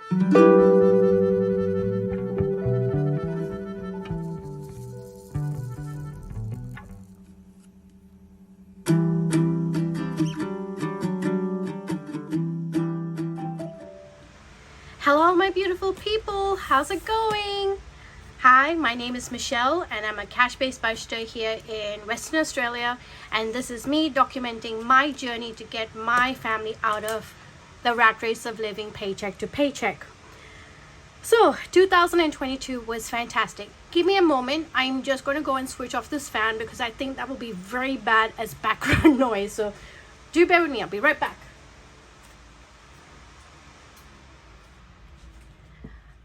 Hello my beautiful people, how's it going? Hi, my name is Michelle and I'm a cash-based budgeter here in Western Australia, and this is me documenting my journey to get my family out of the rat race of living paycheck to paycheck. So 2022 was fantastic. Give me a moment, I'm just going to go and switch off this fan because I think that will be very bad as background noise, so do bear with me, I'll be right back.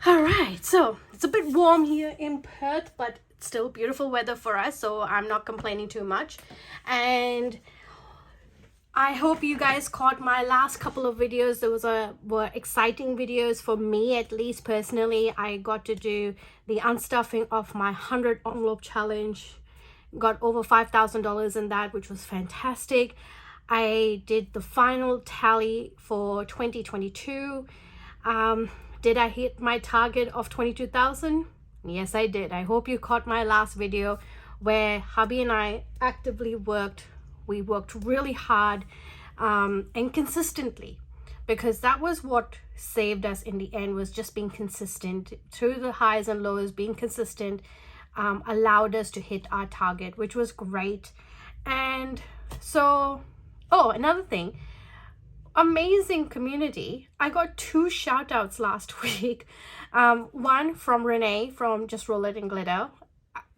Alright, so it's a bit warm here in Perth, but it's still beautiful weather for us, so I'm not complaining too much. And I hope you guys caught my last couple of videos. Those were exciting videos for me, at least personally. I got to do the unstuffing of my 100 envelope challenge. Got over $5,000 in that, which was fantastic. I did the final tally for 2022. Did I hit my target of 22,000? Yes, I did. I hope you caught my last video where hubby and I actively worked. We worked really hard and consistently, because that was what saved us in the end, was just being consistent through the highs and lows. Being consistent allowed us to hit our target, which was great. And so, another thing, amazing community. I got 2 shout outs last week. One from Renee from Just Roll It and Glitter.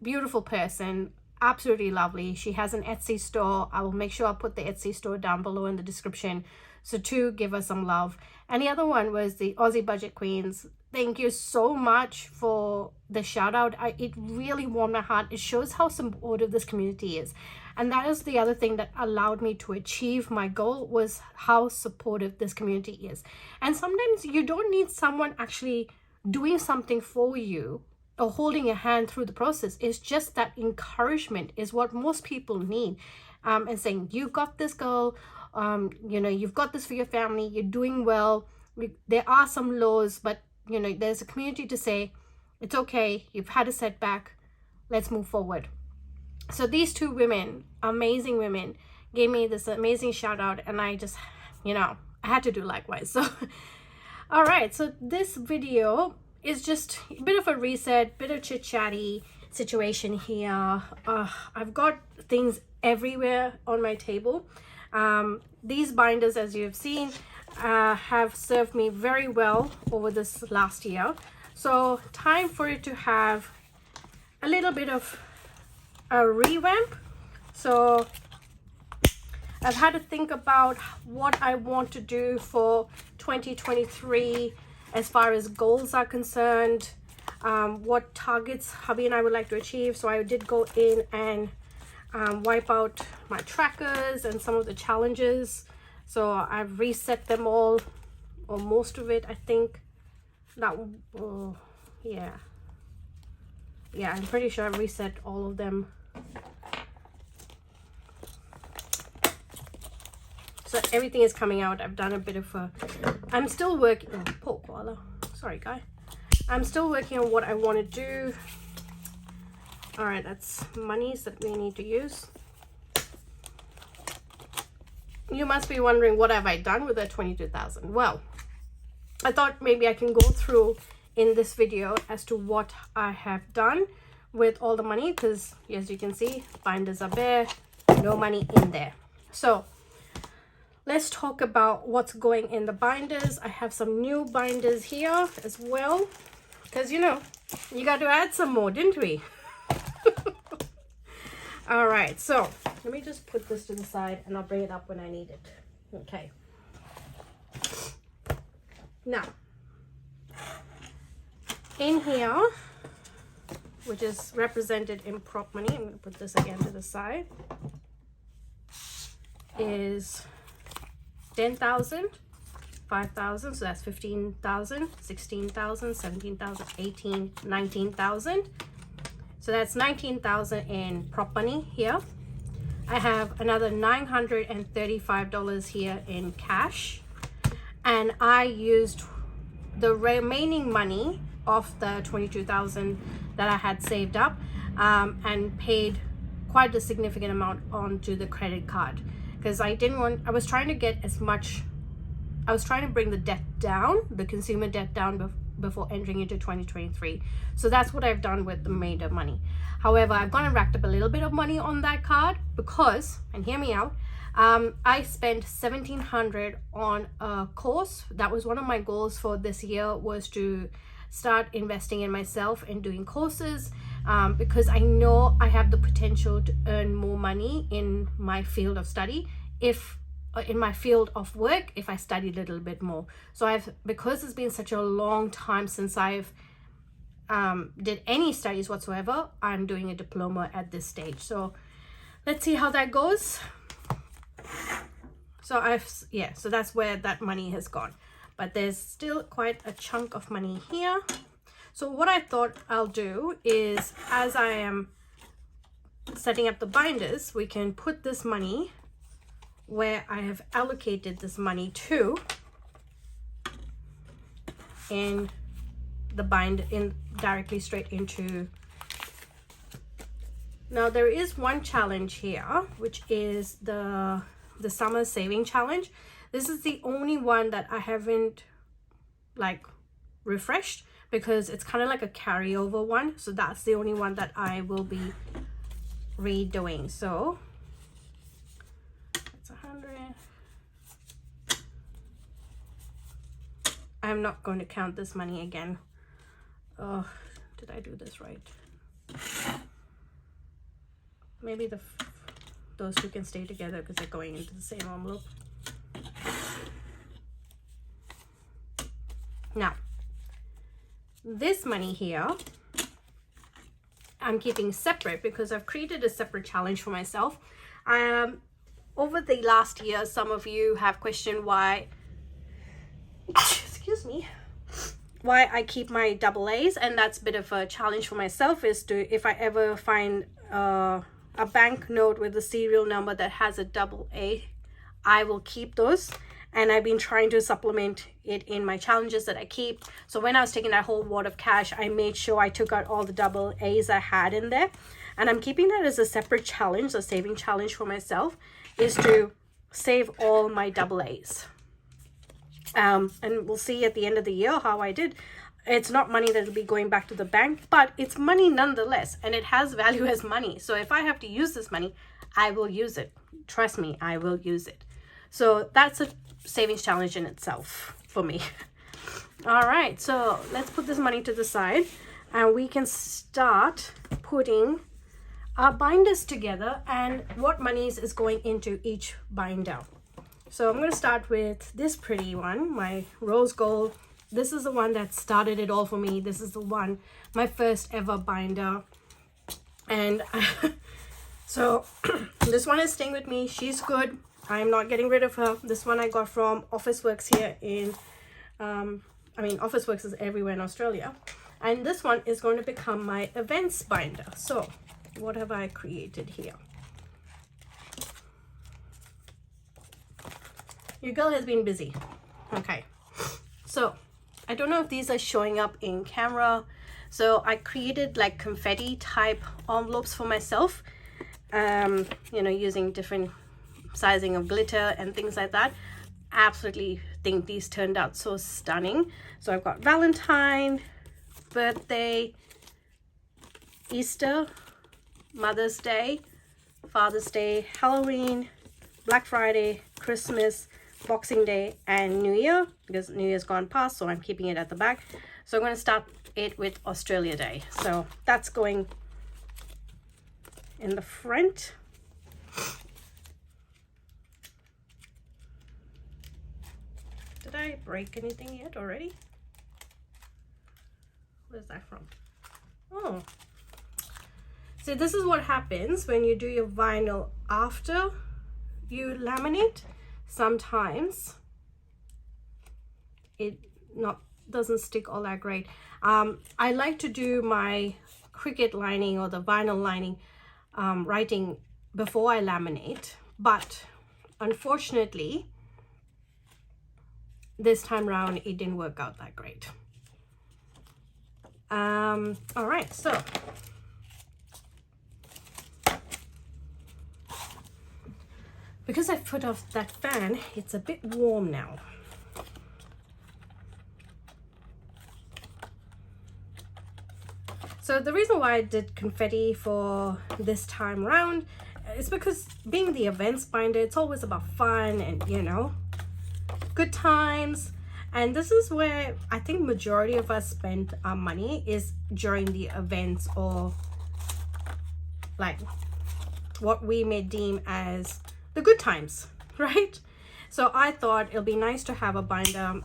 Beautiful person, absolutely lovely. She has an Etsy store. I will make sure I'll put the Etsy store down below in the description, so to give us some love. And the other one was the Aussie Budget Queens. Thank you so much for the shout out. It really warmed my heart. It shows how supportive this community is. And that is the other thing that allowed me to achieve my goal, was how supportive this community is. And sometimes you don't need someone actually doing something for you or holding your hand through the process. It's just that encouragement is what most people need, and saying, you got this, girl. You've got this for your family. You're doing well. There are some lows, but there's a community to say, it's okay. You've had a setback. Let's move forward. So these 2 women, amazing women, gave me this amazing shout out, and I just, I had to do likewise. So, all right. So this video is just a bit of a reset, bit of chit chatty situation here. I've got things everywhere on my table. These binders, as you've seen, have served me very well over this last year. So time for it to have a little bit of a revamp. So I've had to think about what I want to do for 2023 as far as goals are concerned, what targets hubby and I would like to achieve. So I did go in and wipe out my trackers and some of the challenges. So I've reset them all, or most of it, I think. Yeah, I'm pretty sure I reset all of them. So everything is coming out. I've done a bit of I'm still working. Oh, poor koala. Sorry, guy. I'm still working on what I want to do. All right, that's monies that we need to use. You must be wondering, what have I done with that 22,000? Well, I thought maybe I can go through in this video as to what I have done with all the money, because as you can see, binders are bare, no money in there. So let's talk about what's going in the binders. I have some new binders here as well, because you got to add some more, didn't we? All right, so let me just put this to the side and I'll bring it up when I need it. Okay. Now, in here, which is represented in prop money, I'm going to put this again to the side, is 10,000, 5,000, so that's 15,000, 16,000, 17,000, 18, 19,000. So that's 19,000 in prop money here. I have another $935 here in cash, and I used the remaining money of the 22,000 that I had saved up, and paid quite a significant amount onto the credit card, because I was trying to get as much, I was trying to bring the debt down, the consumer debt down before entering into 2023. So that's what I've done with the remainder money. However, I've gone and racked up a little bit of money on that card because, and hear me out, I spent $1,700 on a course. That was one of my goals for this year, was to start investing in myself and doing courses, because I know I have the potential to earn more money in my field of study, in my field of work, if I study a little bit more. So because it's been such a long time since I've did any studies whatsoever, I'm doing a diploma at this stage. So let's see how that goes. So so that's where that money has gone, but there's still quite a chunk of money here. So what I thought I'll do is, as I am setting up the binders, we can put this money where I have allocated this money to in the directly straight into. Now there is one challenge here, which is the summer saving challenge. This is the only one that I haven't like refreshed, because it's kind of like a carryover one. So that's the only one that I will be redoing. So it's 100. I'm not going to count this money again. Oh, did I do this right? Maybe those two can stay together because they're going into the same envelope. Now, this money here, I'm keeping separate because I've created a separate challenge for myself. Over the last year, some of you have questioned why, excuse me, why I keep my double A's, and that's a bit of a challenge for myself, is to, if I ever find a bank note with a serial number that has a double A, I will keep those. And I've been trying to supplement it in my challenges that I keep. So when I was taking that whole wad of cash, I made sure I took out all the double A's I had in there. And I'm keeping that as a separate challenge, a saving challenge for myself, is to save all my double A's. And we'll see at the end of the year how I did. It's not money that will be going back to the bank, but it's money nonetheless, and it has value as money. So if I have to use this money, I will use it. Trust me, I will use it. So that's a savings challenge in itself for me. All right, so let's put this money to the side, and we can start putting our binders together and what monies is going into each binder. So I'm going to start with this pretty one, my rose gold. This is the one that started it all for me. This is the one, my first ever binder. And so this one is staying with me. She's good. I'm not getting rid of her. This one I got from Officeworks here in, Officeworks is everywhere in Australia. And this one is going to become my events binder. So what have I created here? Your girl has been busy. Okay. So I don't know if these are showing up in camera. So I created like confetti type envelopes for myself, using different sizing of glitter and things like that. Absolutely think these turned out so stunning. So I've got Valentine, birthday, Easter, Mother's Day, Father's Day, Halloween, Black Friday, Christmas, Boxing Day, and New Year, because New Year's gone past, so I'm keeping it at the back. So I'm going to start it with Australia Day. So that's going in the front. Did I break anything yet already? Where's that from? Oh. So this is what happens when you do your vinyl after you laminate. Sometimes it doesn't stick all that great. I like to do my Cricut lining or the vinyl lining writing before I laminate, but unfortunately this time round it didn't work out that great. All right, so because I've put off that fan, it's a bit warm now. So the reason why I did confetti for this time round is because being the events binder, it's always about fun and, you know, good times. And this is where I think majority of us spend our money is during the events, or like what we may deem as the good times, right? So I thought it'll be nice to have a binder,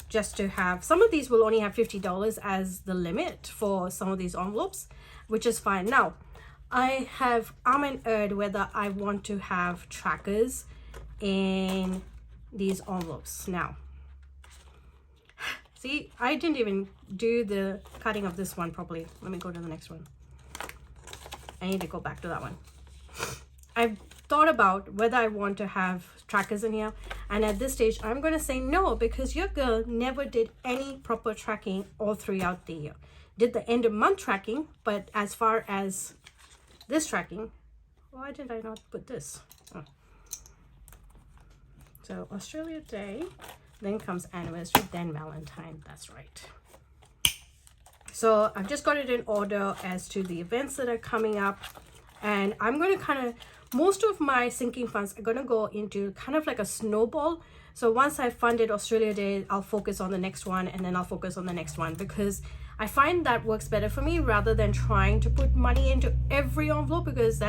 just to have, some of these will only have $50 as the limit for some of these envelopes, which is fine. Now I'm and erred whether I want to have trackers in these envelopes. Now see, I didn't even do the cutting of this one properly. Let me go to the next one. I need to go back to that one. I've thought about whether I want to have trackers in here, and at this stage I'm going to say no, because your girl never did any proper tracking all throughout the year. Did the end of month tracking, but as far as this tracking, why did I not put this? Oh. So Australia Day, then comes anniversary, then Valentine. That's right. So I've just got it in order as to the events that are coming up, and I'm going to kind of, most of my sinking funds are going to go into kind of like a snowball. So once I funded Australia Day, I'll focus on the next one, and then I'll focus on the next one, because I find that works better for me rather than trying to put money into every envelope, because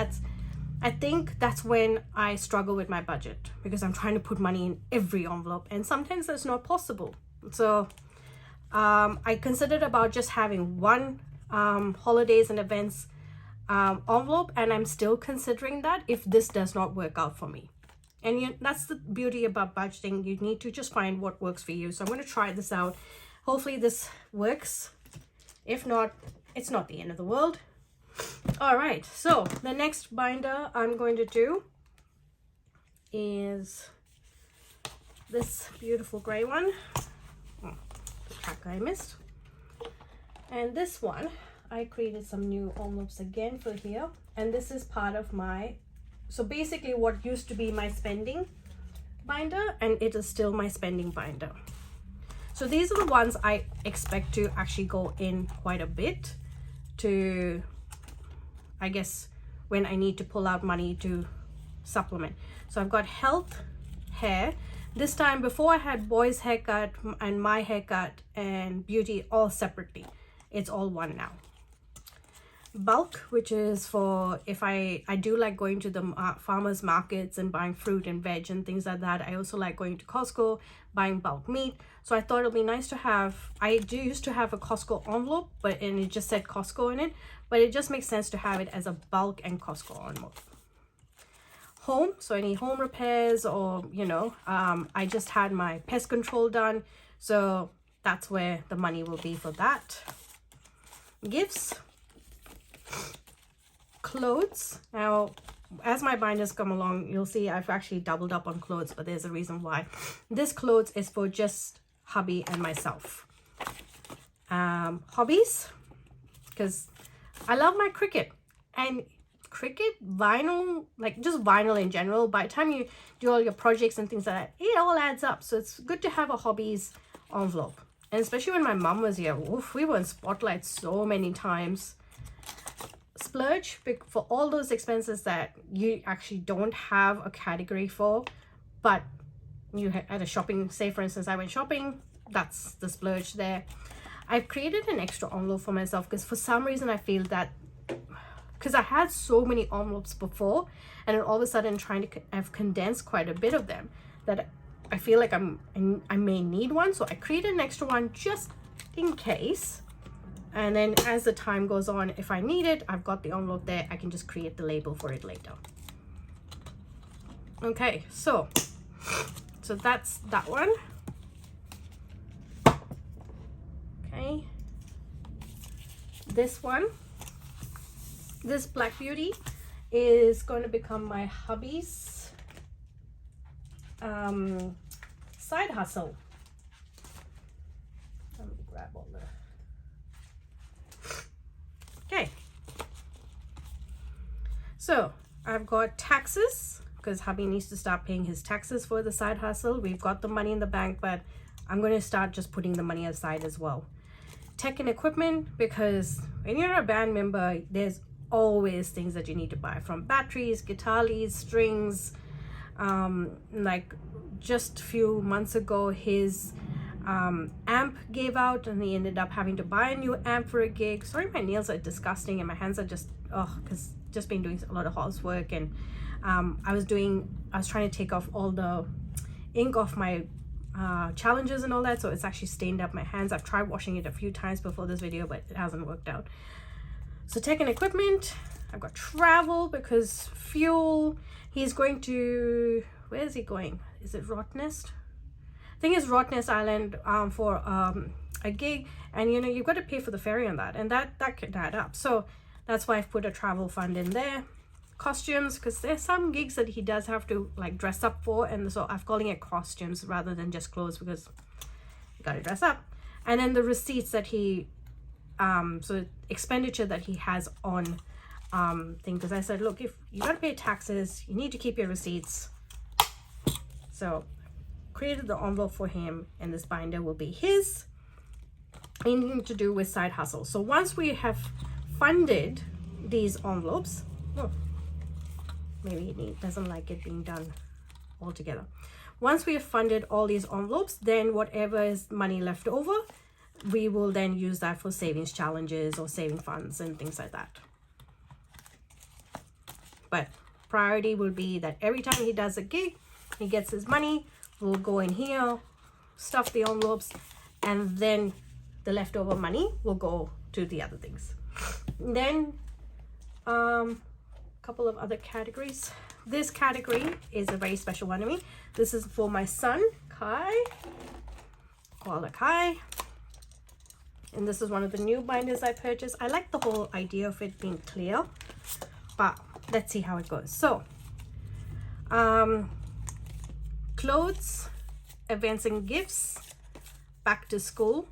I think that's when I struggle with my budget, because I'm trying to put money in every envelope, and sometimes that's not possible. So I considered about just having one holidays and events envelope, and I'm still considering that if this does not work out for me. And that's the beauty about budgeting. You need to just find what works for you. So I'm going to try this out. Hopefully this works. If not, it's not the end of the world. All right, so the next binder I'm going to do is this beautiful gray one. Oh, the tracker I missed. And this one, I created some new envelopes again for here, and this is part of my, so basically what used to be my spending binder, and it is still my spending binder. So these are the ones I expect to actually go in quite a bit to, I guess, when I need to pull out money to supplement. So I've got health, hair. This time, before I had boys haircut and my haircut and beauty all separately. It's all one now. Bulk, which is for if I do like going to the farmers markets and buying fruit and veg and things like that. I also like going to Costco, buying bulk meat. So I thought it'll be nice to have, I used to have a Costco envelope, and it just said Costco in it, but it just makes sense to have it as a bulk and Costco envelope. Home, so any home repairs, or you know, I just had my pest control done, so that's where the money will be for that. Gifts, clothes. Now as my binders come along, you'll see I've actually doubled up on clothes, but there's a reason why. This clothes is for just hubby and myself. Hobbies, because I love my cricket, and cricket, vinyl, like just vinyl in general, by the time you do all your projects and things like that, it all adds up. So it's good to have a hobbies envelope. And especially when my mom was here, oof, we were in spotlight so many times. Splurge, for all those expenses that you actually don't have a category for, but you had a shopping, say for instance I went shopping, that's the splurge there. I've created an extra envelope for myself because for some reason I feel that, because I had so many envelopes before, and then all of a sudden I've condensed quite a bit of them, that I feel like I may need one. So I created an extra one just in case. And then as the time goes on, if I need it, I've got the envelope there. I can just create the label for it later. Okay, so that's that one. Okay. This one, this Black Beauty is going to become my hubby's side hustle. Let me grab all the... Okay. So I've got taxes, because hubby needs to start paying his taxes for the side hustle. We've got the money in the bank, but I'm going to start just putting the money aside as well. Tech and equipment, because when you're a band member, there's always things that you need to buy, from batteries, guitar leads, strings. Like just a few months ago, his amp gave out and he ended up having to buy a new amp for a gig. Sorry, my nails are disgusting and my hands are just, because just been doing a lot of housework, and I was trying to take off all the ink off my challenges and all that, so it's actually stained up my hands. I've tried washing it a few times before this video, but it hasn't worked out. So tech and equipment. I've got travel, because fuel. He's going to, where is he going? Is it Rottnest? I think it's Rottnest Island for a gig, and you know, you've got to pay for the ferry on that, and that could add up. So that's why I've put a travel fund in there. Costumes, because there's some gigs that he does have to like dress up for, and so I'm calling it costumes rather than just clothes, because you got to dress up. And then the receipts that he so expenditure that he has on thing, because I said, look, if you got to pay taxes, you need to keep your receipts. So created the envelope for him, and this binder will be his. Anything to do with side hustle. So once we have funded these envelopes, maybe he doesn't like it being done all together. Once we have funded all these envelopes, then whatever is money left over, we will then use that for savings challenges or saving funds and things like that. But priority will be that every time he does a gig, he gets his money, we'll go in here, stuff the envelopes, and then the leftover money will go to the other things. Then couple of other categories. This category is a very special one to me. This is for my son, Kai, koala Kai. And this is one of the new binders I purchased. I like the whole idea of it being clear, but let's see how it goes. So, clothes, events and gifts, back to school,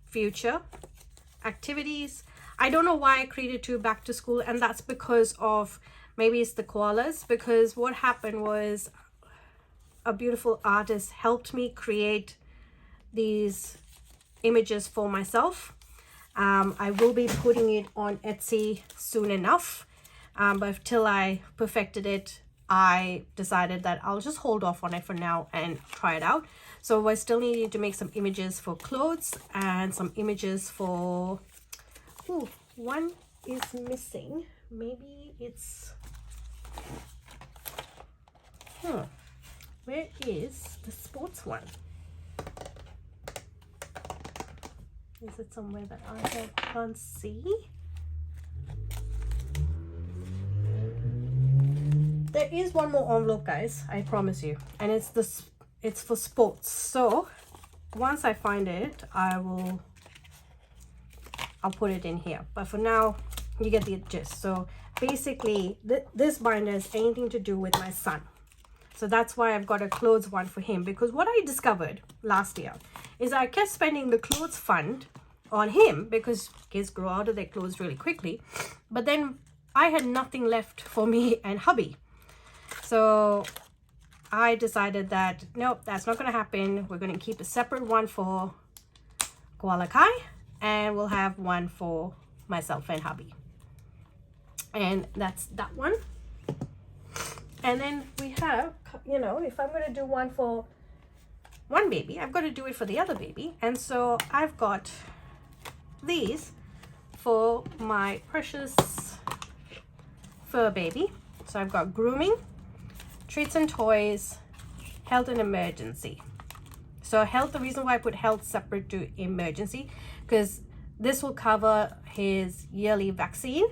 future, activities. I don't know why I created two back to school, and that's because of, maybe it's the koalas, because what happened was a beautiful artist helped me create these images for myself. I will be putting it on Etsy soon enough, but till I perfected it, I decided that I'll just hold off on it for now and try it out. So we're still needing to make some images for clothes and some images for, ooh, one is missing. Maybe it's, where is the sports one? Is it somewhere that I can't see? There is one more envelope, guys, I promise you, and it's this, it's for sports. So once I find it, I'll put it in here, but for now you get the gist. So basically this binder is anything to do with my son, so that's why I've got a clothes one for him, because what I discovered last year is I kept spending the clothes fund on him, because kids grow out of their clothes really quickly, but then I had nothing left for me and hubby. So I decided that nope, that's not going to happen. We're going to keep a separate one for koala Kai, and we'll have one for myself and hubby, and that's that one. And then we have, you know, if I'm going to do one for one baby, I've got to do it for the other baby, and so I've got these for my precious fur baby. So I've got grooming, treats and toys, health and emergency. So health, the reason why I put health separate to emergency, because this will cover his yearly vaccine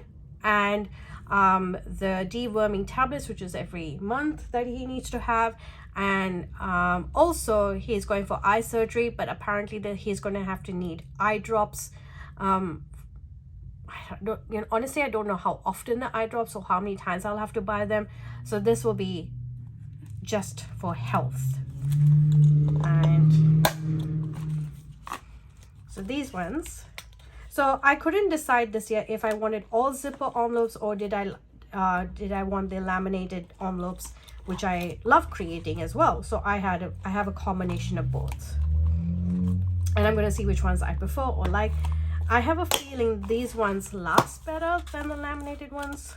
and the deworming tablets, which is every month that he needs to have, and also he's going for eye surgery, but apparently that he's going to have to need eye drops. Honestly, I don't know how often the eye drops or how many times I'll have to buy them, so this will be just for health. And so these ones. So I couldn't decide this year if I wanted all zipper envelopes or did I want the laminated envelopes, which I love creating as well. So I have a combination of both, and I'm gonna see which ones I prefer or like. I have a feeling these ones last better than the laminated ones,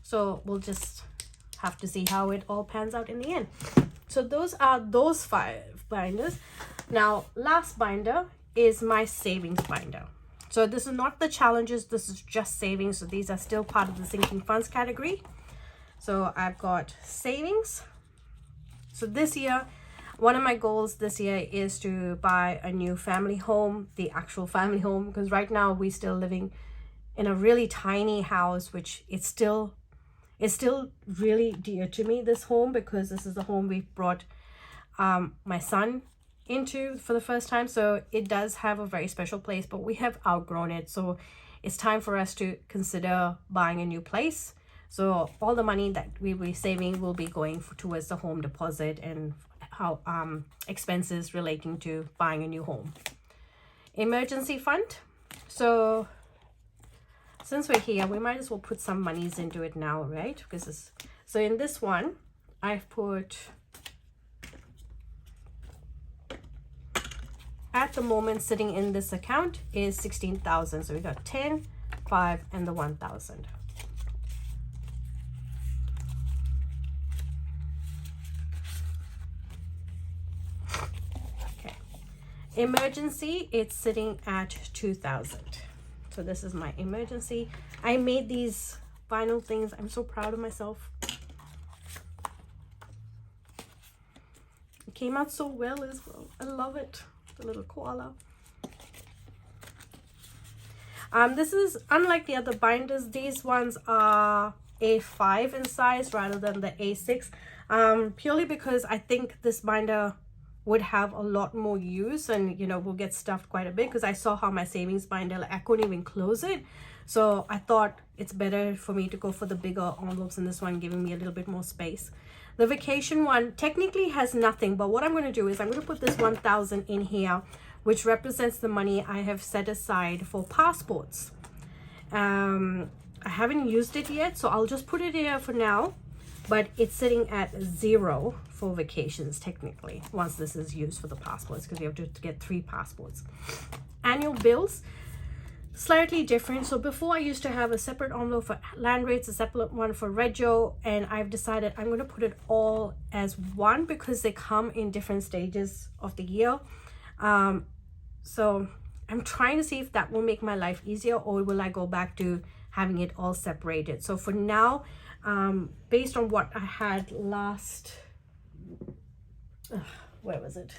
so we'll just have to see how it all pans out in the end. So those are those 5 binders. Now last binder is my savings binder. So this is not the challenges, this is just savings. So these are still part of the sinking funds category. So I've got savings. So this year, one of my goals this year is to buy a new family home, the actual family home, because right now we're still living in a really tiny house, which it's still really dear to me, this home, because this is the home we've brought my son into for the first time. So it does have a very special place, but we have outgrown it. So it's time for us to consider buying a new place. So all the money that we will be saving will be going towards the home deposit and how expenses relating to buying a new home. Emergency fund. So since we're here, we might as well put some monies into it now, right? Because so in this one, I've put, at the moment sitting in this account is 16,000. So we got 10, 5, and the 1,000. Okay. Emergency, it's sitting at 2,000. So this is my emergency. I made these vinyl things. I'm so proud of myself. It came out so well as well. I love it. The little koala. This is unlike the other binders. These ones are A5 in size rather than the A6, purely because I think this binder would have a lot more use, and will get stuffed quite a bit, because I saw how my savings binder, like, I couldn't even close it. So I thought it's better for me to go for the bigger envelopes in this one, giving me a little bit more space. The vacation one technically has nothing, but what I'm going to do is I'm going to put this 1,000 in here, which represents the money I have set aside for passports. I haven't used it yet, so I'll just put it here for now, but it's sitting at 0 for vacations technically once this is used for the passports, because you have to get 3 passports. Annual bills, slightly different. So before I used to have a separate envelope for land rates, a separate one for rego, and I've decided I'm going to put it all as one because they come in different stages of the year. So I'm trying to see if that will make my life easier, or will I go back to having it all separated. So for now, based on what I had last, where was it?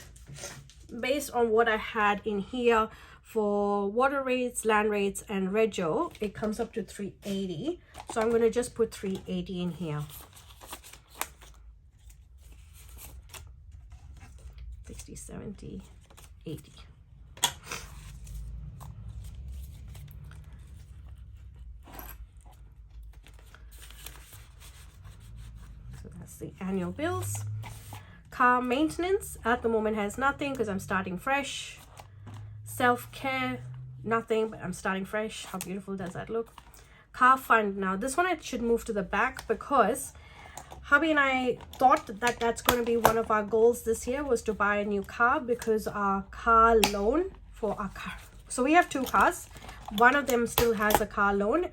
Based on what I had in here for water rates, land rates, and rego, it comes up to 380. So I'm going to just put 380 in here. 60, 70, 80. So that's the annual bills. Car maintenance at the moment has nothing because I'm starting fresh. Self-care, nothing, but I'm starting fresh. How beautiful does that look? Car fund. Now this one I should move to the back, because hubby and I thought that that's going to be one of our goals this year, was to buy a new car, because our car loan for our car, so we have 2 cars, one of them still has a car loan,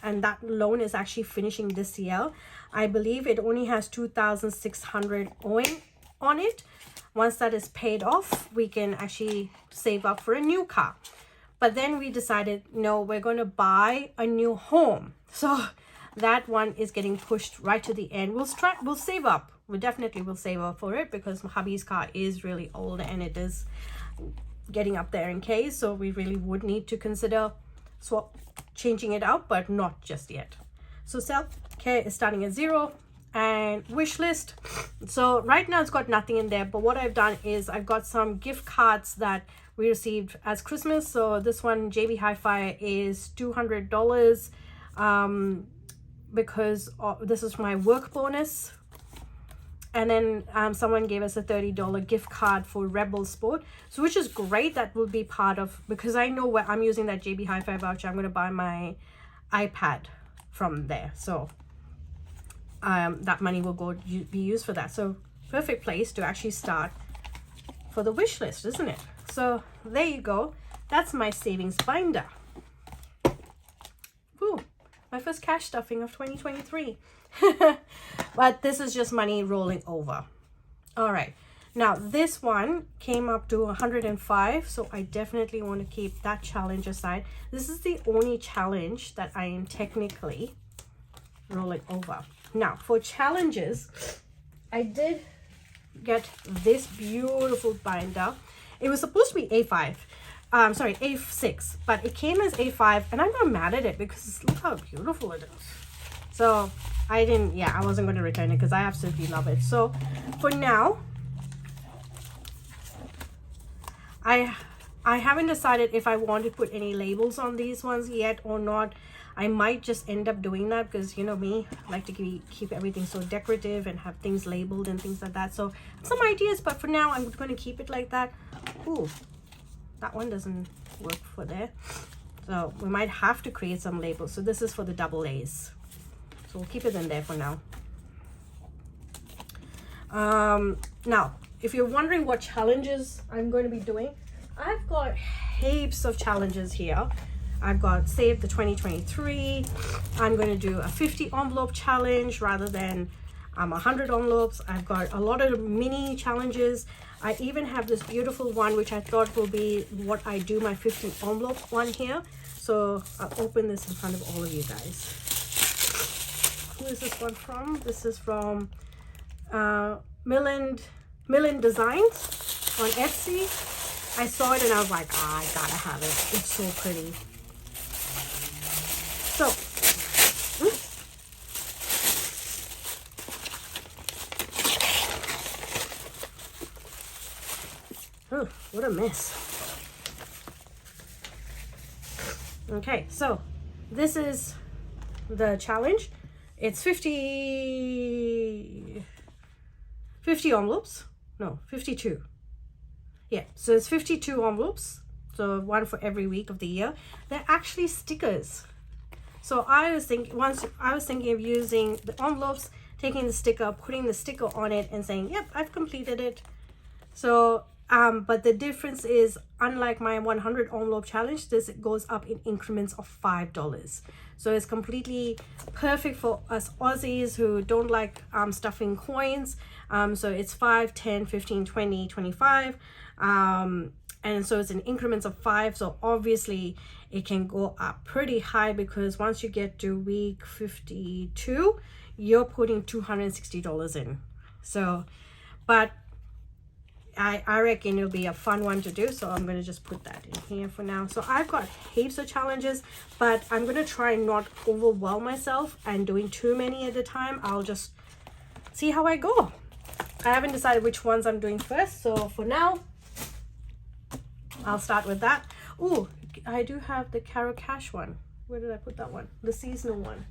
and that loan is actually finishing this year. I believe it only has 2,600 owing on it. Once that is paid off, we can actually save up for a new car. But then we decided, no, we're going to buy a new home. So that one is getting pushed right to the end. We'll save up. We definitely will save up for it, because my hubby's car is really old and it is getting up there in case. So we really would need to consider changing it out, but not just yet. So self-care is starting at 0. And wish list, so right now it's got nothing in there, but what I've done is I've got some gift cards that we received as Christmas. So this one, JB Hi-Fi, is $200 because this is my work bonus. and then someone gave us a $30 gift card for Rebel Sport, so which is great. That will be part of, because I know where I'm using that JB Hi-Fi voucher. I'm going to buy my iPad from there, so that money will be used for that. So perfect place to actually start for the wish list, isn't it? So there you go. That's my savings binder. Ooh, my first cash stuffing of 2023. But this is just money rolling over. All right, now this one came up to 105, so I definitely want to keep that challenge aside. This is the only challenge that I am technically rolling over. Now for challenges, I did get this beautiful binder. It was supposed to be A5, sorry, A6, but it came as A5, and I'm not mad at it because look how beautiful it is. So I wasn't going to return it because I absolutely love it. So for now, I haven't decided if I want to put any labels on these ones yet or not. I might just end up doing that because, you know me, I like to keep everything so decorative and have things labeled and things like that. So some ideas, but for now I'm going to keep it like that. Ooh, that one doesn't work for there. So we might have to create some labels. So this is for the double A's. So we'll keep it in there for now. Now, if you're wondering what challenges I'm going to be doing, I've got heaps of challenges here. I've got Save the 2023. I'm going to do a 50 envelope challenge rather than 100 envelopes. I've got a lot of mini challenges. I even have this beautiful one which I thought will be what I do my 50 envelope one here. So I'll open this in front of all of you guys. Who is this one from? This is from Milland Designs on Etsy. I saw it and I was like, I gotta have it. It's so pretty. So, oh, what a mess. Okay, so this is the challenge. It's 50 envelopes. No, 52. Yeah, so it's 52 envelopes. So one for every week of the year. They're actually stickers. So I was thinking of using the envelopes, taking the sticker, putting the sticker on it and saying, yep, I've completed it. So, but the difference is, unlike my 100 envelope challenge, this goes up in increments of $5. So it's completely perfect for us Aussies who don't like stuffing coins. So it's 5, 10, 15, 20, 25. And so it's in increments of 5. So obviously it can go up pretty high because once you get to week 52, you're putting $260 in. So, but I reckon it'll be a fun one to do. So I'm going to just put that in here for now. So I've got heaps of challenges, but I'm going to try and not overwhelm myself and doing too many at a time. I'll just see how I go. I haven't decided which ones I'm doing first. So for now, I'll start with that. Oh, I do have the Caro Cash one. Where did I put that one? The seasonal one.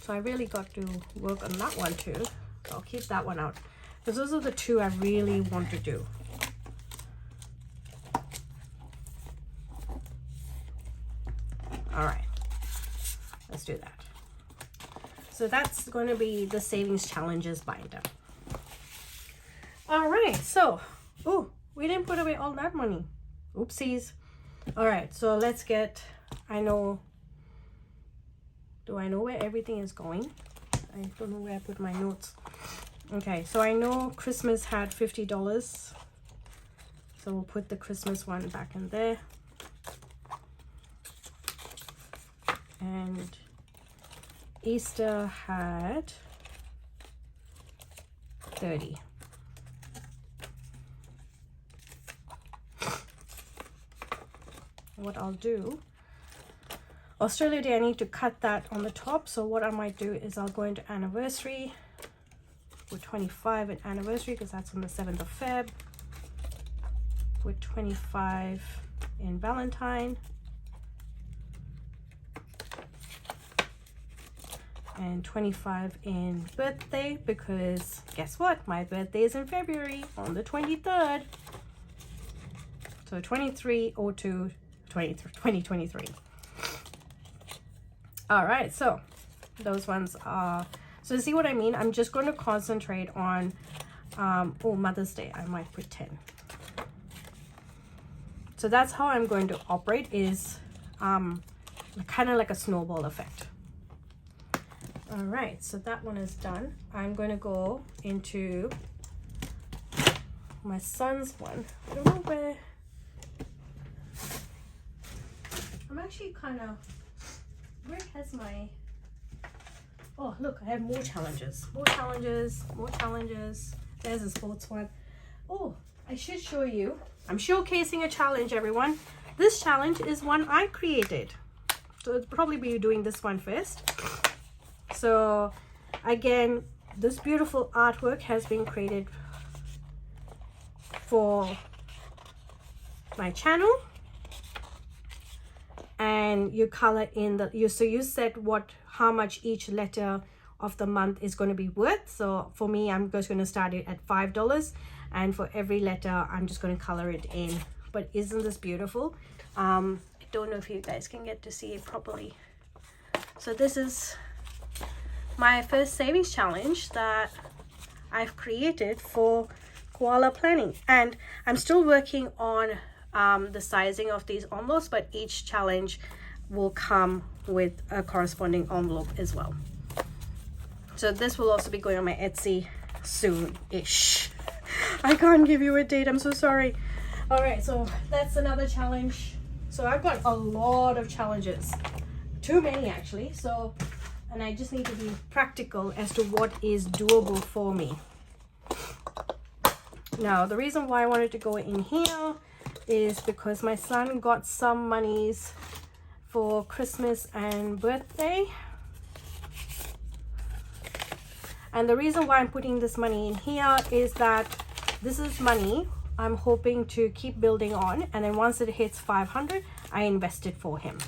So I really got to work on that one too. So I'll keep that one out because those are the two I really want to do. All right, let's do that. So that's going to be the savings challenges binder. All right, so, oh, we didn't put away all that money. Oopsies. All right, so let's get, do I know where everything is going? I don't know where I put my notes. Okay, so I know Christmas had $50. So we'll put the Christmas one back in there. And Easter had 30. What I'll do, Australia Day, I need to cut that on the top. So what I might do is I'll go into anniversary with 25 at anniversary because that's on the 7th of Feb. With 25 in Valentine. and 25 in birthday, because guess what? My birthday is in February on the 23rd. So 23/02 2023. All right, so those ones are, so see what I mean? I'm just going to concentrate on Mother's Day. I might put 10. So that's how I'm going to operate, is kind of like a snowball effect. All right, so that one is done. I'm going to go into my son's one. I don't know where. I'm actually kind of, where has my, oh look, I have more challenges. There's a sports one. Oh, I should show you. I'm showcasing a challenge, everyone. This challenge is one I created. So it'll probably be doing this one first. So again, this beautiful artwork has been created for my channel. And you color in the, so you set how much each letter of the month is going to be worth. So for me, I'm just going to start it at $5, and for every letter I'm just going to color it in. But isn't this beautiful? I don't know if you guys can get to see it properly. So this is my first savings challenge that I've created for koala planning, and I'm still working on the sizing of these envelopes, but each challenge will come with a corresponding envelope as well. So this will also be going on my Etsy soon-ish. I can't give you a date, I'm so sorry. All right, so that's another challenge. So I've got a lot of challenges, too many actually. So, and I just need to be practical as to what is doable for me. Now, the reason why I wanted to go in here is because my son got some monies for Christmas and birthday. And the reason why I'm putting this money in here is that this is money I'm hoping to keep building on, and then once it hits 500, I invest it for him.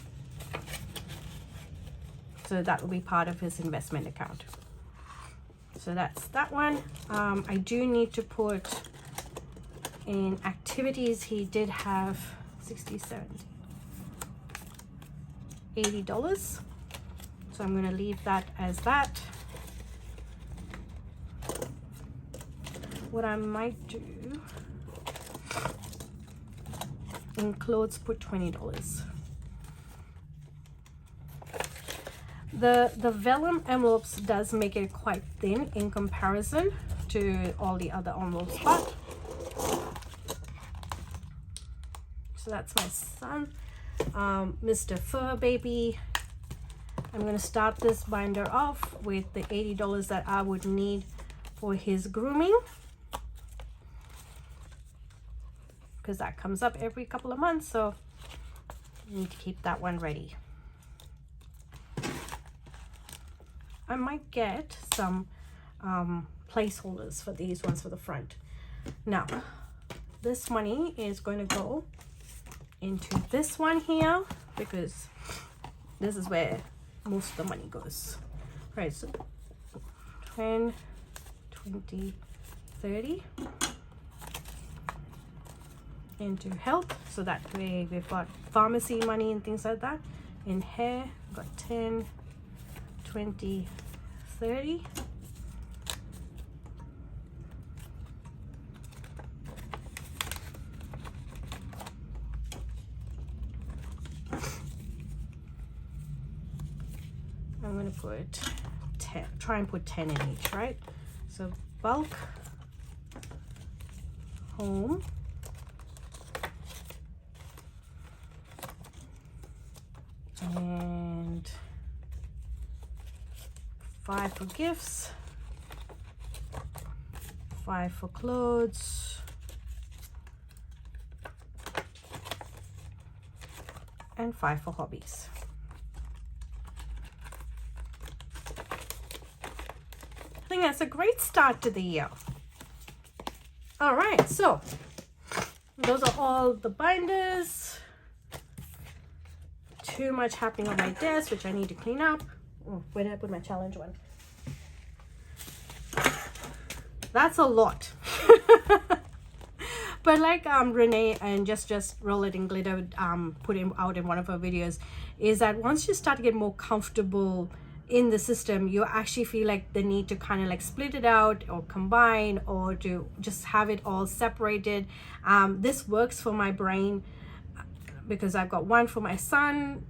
So that will be part of his investment account. So that's that one. I do need to put in activities. He did have 67, $80. So I'm going to leave that as that. What I might do, in clothes, put $20. The vellum envelopes does make it quite thin in comparison to all the other envelopes, but so that's my son, Mr. Fur Baby. I'm going to start this binder off with the $80 that I would need for his grooming, because that comes up every couple of months, so you need to keep that one ready. I might get some placeholders for these ones for the front. Now, this money is going to go into this one here, because this is where most of the money goes. Right, so 10, 20, 30 into health, so that way we've got pharmacy money and things like that. In hair, we've got 10, 20, 30. I'm going to put 10, try and put 10 in each, right? So bulk, home, and 5 for gifts, 5 for clothes, and 5 for hobbies. I think that's a great start to the year. All right, so those are all the binders. Too much happening on my desk, which I need to clean up. where did I put my challenge one? That's a lot. But like Renee and just Roll It in Glitter put out in one of her videos, is that once you start to get more comfortable in the system, you actually feel like the need to kind of like split it out or combine, or to just have it all separated. This works for my brain because I've got one for my son,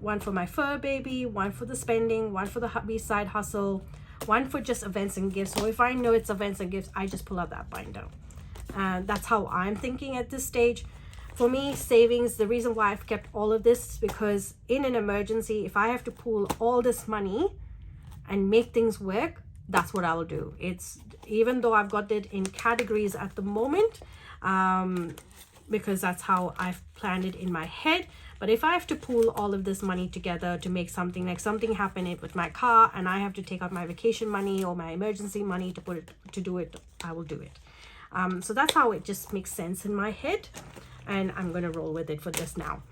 one for my fur baby, one for the spending, one for the hubby side hustle, one for just events and gifts. So if I know it's events and gifts, I just pull out that binder. That's how I'm thinking at this stage. For me, savings, the reason why I've kept all of this is because in an emergency, if I have to pool all this money and make things work, that's what I will do. It's, even though I've got it in categories at the moment, because that's how I've planned it in my head. But if I have to pool all of this money together to make something, like something happening with my car and I have to take out my vacation money or my emergency money to do it, I will do it. So that's how it just makes sense in my head, and I'm going to roll with it for this now.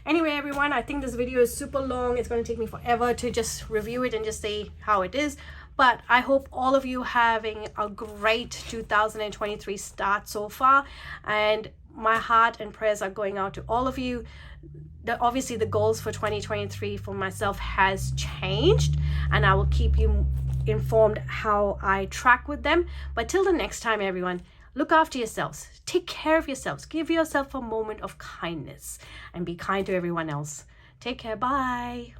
Anyway, everyone, I think this video is super long. It's going to take me forever to just review it and just say how it is. But I hope all of you having a great 2023 start so far. And my heart and prayers are going out to all of you. Obviously, the goals for 2023 for myself has changed, and I will keep you informed how I track with them. But till the next time, everyone, look after yourselves. Take care of yourselves. Give yourself a moment of kindness and be kind to everyone else. Take care. Bye.